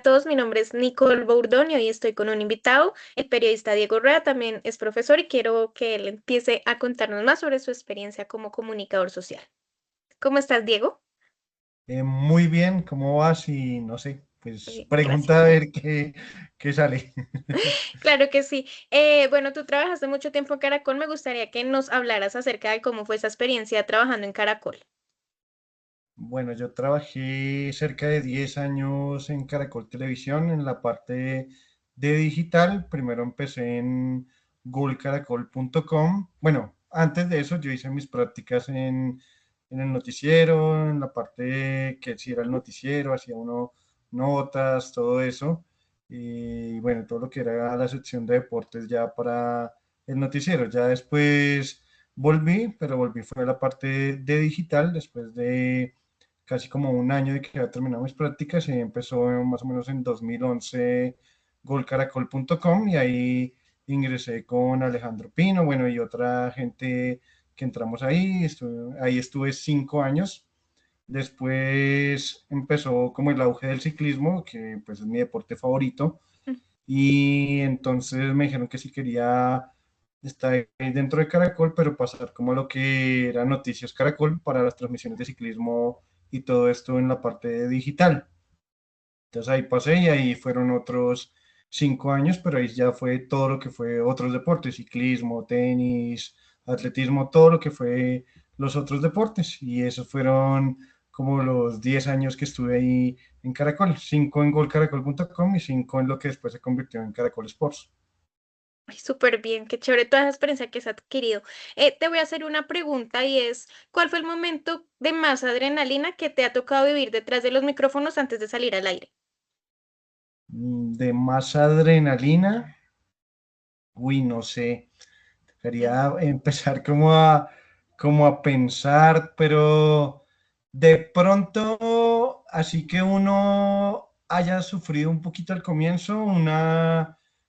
a todos, mi nombre es Nicole Bourdon y hoy estoy con un invitado, el periodista Diego Rea, también es profesor y quiero que él empiece a contarnos más sobre su experiencia como comunicador social. ¿Cómo estás, Diego? Muy bien, ¿cómo vas? Y no sé, pues Gracias. pregunta a ver qué sale. Claro que sí. Bueno, tú trabajaste mucho tiempo en Caracol, me gustaría que nos hablaras acerca de cómo fue esa experiencia trabajando en Caracol. Bueno, yo trabajé cerca de 10 años en Caracol Televisión en la parte de digital. Primero empecé en googlecaracol.com. Bueno, antes de eso yo hice mis prácticas en el noticiero, en la parte que sí era el Ujú. noticiero, hacía uno notas, todo eso. Y bueno, todo lo que era la sección de deportes ya para el noticiero. Ya después volví, pero volví fue a la parte de digital después de casi como un año de que había terminado mis prácticas y empezó más o menos en 2011 golcaracol.com y ahí ingresé con Alejandro Pino, bueno, y otra gente que entramos ahí, ahí estuve 5 años. Después empezó como el auge del ciclismo, que pues es mi deporte favorito, y entonces me dijeron que si quería estar ahí dentro de Caracol, pero pasar como a lo que era Noticias Caracol para las transmisiones de ciclismo y todo esto en la parte digital. Entonces ahí pasé y ahí fueron otros 5 años, pero ahí ya fue todo lo que fue otros deportes, ciclismo, tenis, atletismo, todo lo que fue los otros deportes. Y esos fueron como los 10 años que estuve ahí en Caracol, 5 en golcaracol.com y 5 en lo que después se convirtió en Caracol Sports. Ay, súper bien, qué chévere toda esa experiencia que has adquirido. Te voy a hacer una pregunta y es, ¿cuál fue el momento de más adrenalina que te ha tocado vivir detrás de los micrófonos antes de salir al aire? De más adrenalina, uy, no sé. Mm. Quería empezar como a pensar, pero de pronto, así que uno haya sufrido un poquito al comienzo,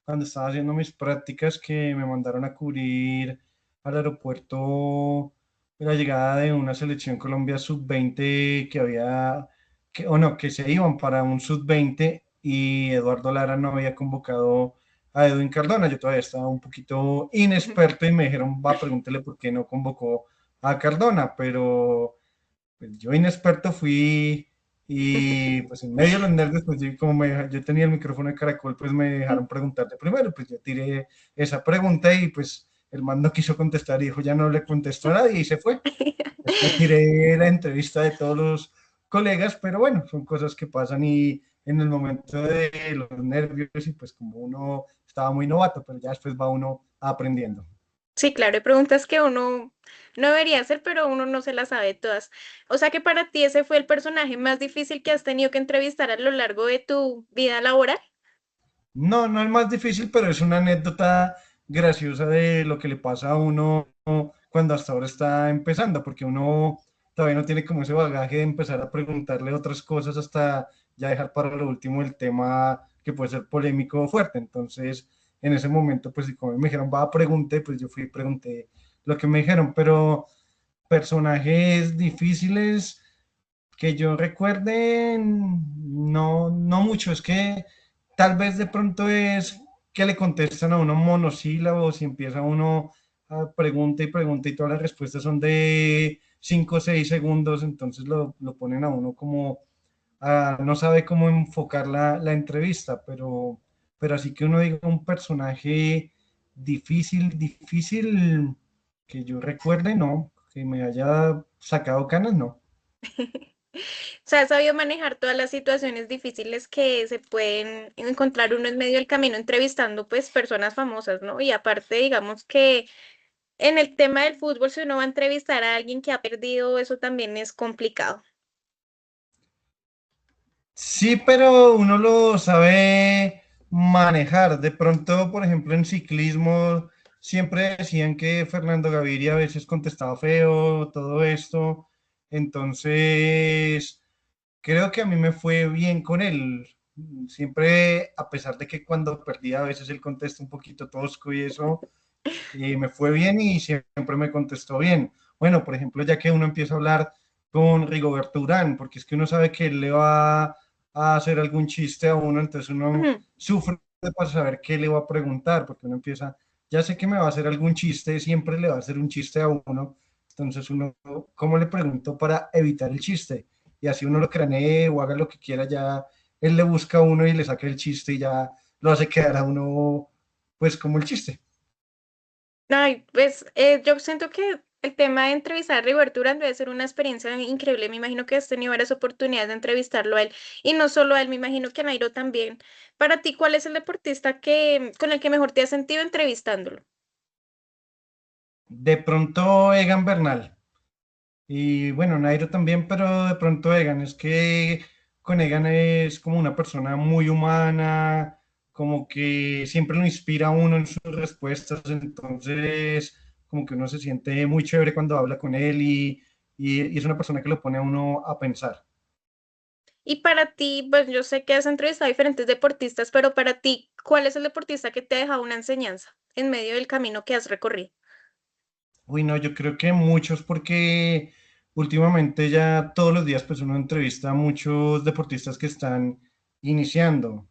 cuando estaba haciendo mis prácticas que me mandaron a cubrir al aeropuerto la llegada de una selección Colombia sub-20 que había, o no, que se iban para un sub-20 y Eduardo Lara no había convocado a Edwin Cardona. Yo todavía estaba un poquito inexperto y me dijeron, va, pregúntele por qué no convocó a Cardona, pero pues, yo inexperto fui y pues en medio de los nervios, pues yo, yo tenía el micrófono de Caracol, pues me dejaron preguntarte primero, pues yo tiré esa pregunta y pues el man no quiso contestar y dijo, ya no le contestó a nadie y se fue. Me tiré la entrevista de todos los colegas, pero bueno, son cosas que pasan y en el momento de los nervios y pues como uno estaba muy novato, pero ya después va uno aprendiendo. Sí, claro, hay preguntas que uno no debería hacer, pero uno no se las sabe todas. O sea que para ti ese fue el personaje más difícil que has tenido que entrevistar a lo largo de tu vida laboral. No, no es más difícil, pero es una anécdota graciosa de lo que le pasa a uno cuando hasta ahora está empezando, porque uno todavía no tiene como ese bagaje de empezar a preguntarle otras cosas hasta ya dejar para lo último el tema que puede ser polémico o fuerte. Entonces, en ese momento, pues, y como me dijeron, va, pregunte, pues yo fui y pregunté lo que me dijeron, pero personajes difíciles que yo recuerde, no, no mucho, es que tal vez de pronto es que le contestan a uno monosílabos y empieza uno a pregunta y pregunta y todas las respuestas son de 5 o 6 segundos, entonces lo ponen a uno como, no sabe cómo enfocar la entrevista, pero así que uno diga un personaje difícil, que yo recuerde, no, que me haya sacado canas, no. O sea, has sabido manejar todas las situaciones difíciles que se pueden encontrar uno en medio del camino entrevistando pues personas famosas, ¿no? Y aparte, digamos que en el tema del fútbol, si uno va a entrevistar a alguien que ha perdido, eso también es complicado. Sí, pero uno lo sabe manejar. De pronto, por ejemplo, en ciclismo siempre decían que Fernando Gaviria a veces contestaba feo, todo esto. Entonces, creo que a mí me fue bien con él. Siempre, a pesar de que cuando perdía a veces él contesta un poquito tosco y eso, me fue bien y siempre me contestó bien. Bueno, por ejemplo, ya que uno empieza a hablar con Rigoberto Urán, porque es que uno sabe que él le va a hacer algún chiste a uno, entonces uno Ujú. sufre para saber qué le va a preguntar, porque uno empieza, ya sé que me va a hacer algún chiste, siempre le va a hacer un chiste a uno, entonces uno, ¿cómo le pregunto para evitar el chiste? Y así uno lo cranee o haga lo que quiera, ya él le busca a uno y le saca el chiste y ya lo hace quedar a uno, pues como el chiste. Ay, pues yo siento que el tema de entrevistar a Rigoberto Urán debe ser una experiencia increíble. Me imagino que has tenido varias oportunidades de entrevistarlo a él. Y no solo a él, me imagino que a Nairo también. Para ti, ¿cuál es el deportista con el que mejor te has sentido entrevistándolo? De pronto Egan Bernal. Y bueno, Nairo también, pero de pronto Egan, es que con Egan es como una persona muy humana, como que siempre lo inspira a uno en sus respuestas, entonces como que uno se siente muy chévere cuando habla con él y es una persona que lo pone a uno a pensar. Y para ti, pues yo sé que has entrevistado a diferentes deportistas, pero para ti, ¿cuál es el deportista que te ha dejado una enseñanza en medio del camino que has recorrido? Uy, no, yo creo que muchos porque últimamente ya todos los días pues uno entrevista a muchos deportistas que están iniciando.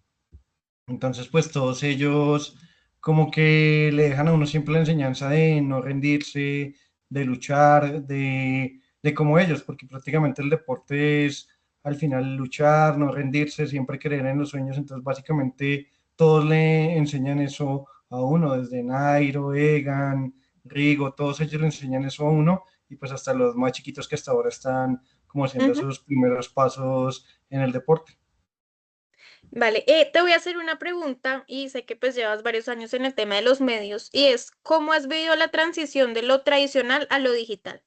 Entonces, pues todos ellos como que le dejan a uno siempre la enseñanza de no rendirse, de luchar, de como ellos, porque prácticamente el deporte es al final luchar, no rendirse, siempre creer en los sueños. Entonces, básicamente todos le enseñan eso a uno, desde Nairo, Egan, Rigo, todos ellos le enseñan eso a uno y pues hasta los más chiquitos que hasta ahora están como haciendo Ujú. sus primeros pasos en el deporte. Vale, te voy a hacer una pregunta y sé que pues llevas varios años en el tema de los medios y es, ¿cómo has vivido la transición de lo tradicional a lo digital?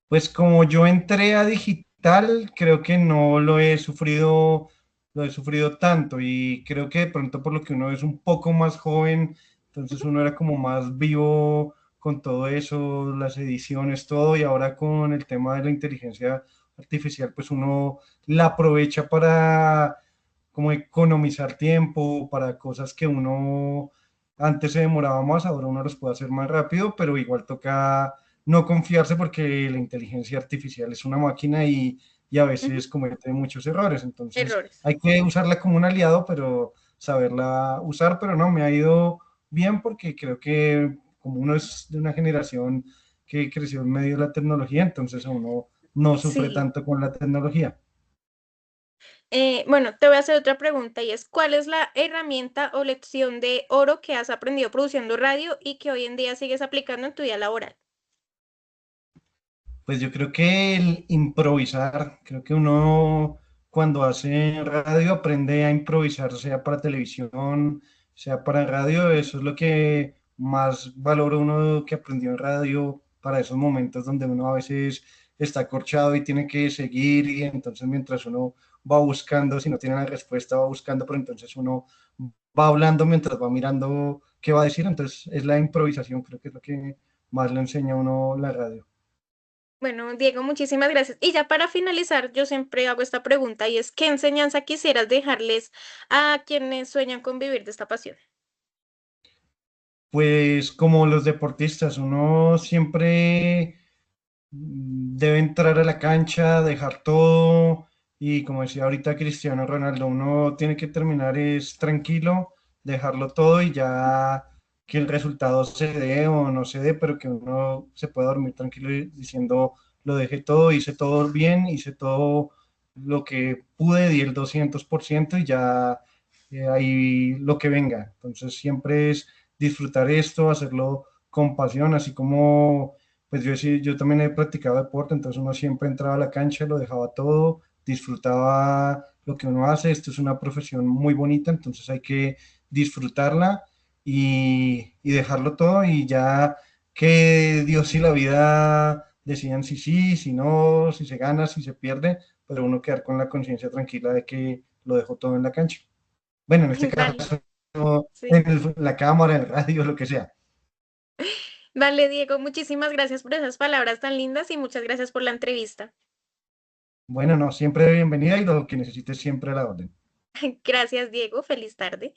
Pues como yo entré a digital, creo que no lo he sufrido tanto y creo que de pronto por lo que uno es un poco más joven, entonces uno era como más vivo con todo eso, las ediciones, todo, y ahora con el tema de la inteligencia artificial, pues uno la aprovecha para como economizar tiempo, para cosas que uno antes se demoraba más, ahora uno los puede hacer más rápido, pero igual toca no confiarse porque la inteligencia artificial es una máquina y a Ujú. veces comete muchos errores. Entonces Errores. hay que usarla como un aliado, pero saberla usar, pero no, me ha ido bien porque creo que como uno es de una generación que creció en medio de la tecnología, entonces uno no sufre Sí. tanto con la tecnología. Bueno, te voy a hacer otra pregunta y es, ¿cuál es la herramienta o lección de oro que has aprendido produciendo radio y que hoy en día sigues aplicando en tu vida laboral? Pues yo creo que el improvisar, creo que uno cuando hace radio aprende a improvisar, sea para televisión, sea para radio, eso es lo que más valora uno que aprendió en radio para esos momentos donde uno a veces está corchado y tiene que seguir y entonces mientras uno va buscando, si no tiene la respuesta va buscando, pero entonces uno va hablando mientras va mirando qué va a decir, entonces es la improvisación, creo que es lo que más le enseña a uno la radio. Bueno, Diego, muchísimas gracias. Y ya para finalizar, yo siempre hago esta pregunta y es, ¿qué enseñanza quisieras dejarles a quienes sueñan con vivir de esta pasión? Pues como los deportistas, uno siempre debe entrar a la cancha, dejar todo y como decía ahorita Cristiano Ronaldo, uno tiene que terminar es tranquilo, dejarlo todo y ya que el resultado se dé o no se dé, pero que uno se pueda dormir tranquilo diciendo lo dejé todo, hice todo bien, hice todo lo que pude, di el 200% y ya ahí lo que venga. Entonces siempre es disfrutar esto, hacerlo con pasión, así como pues yo, sí, yo también he practicado deporte, entonces uno siempre entraba a la cancha, lo dejaba todo, disfrutaba lo que uno hace, esto es una profesión muy bonita, entonces hay que disfrutarla y dejarlo todo y ya que Dios y la vida decidan si sí, si no, si se gana, si se pierde, pero uno quedar con la conciencia tranquila de que lo dejó todo en la cancha. Bueno, en este Vale, caso, sí. la cámara, el radio, lo que sea. Vale, Diego, muchísimas gracias por esas palabras tan lindas y muchas gracias por la entrevista. Bueno, no, siempre bienvenida y lo que necesites siempre a la orden. Gracias, Diego. Feliz tarde.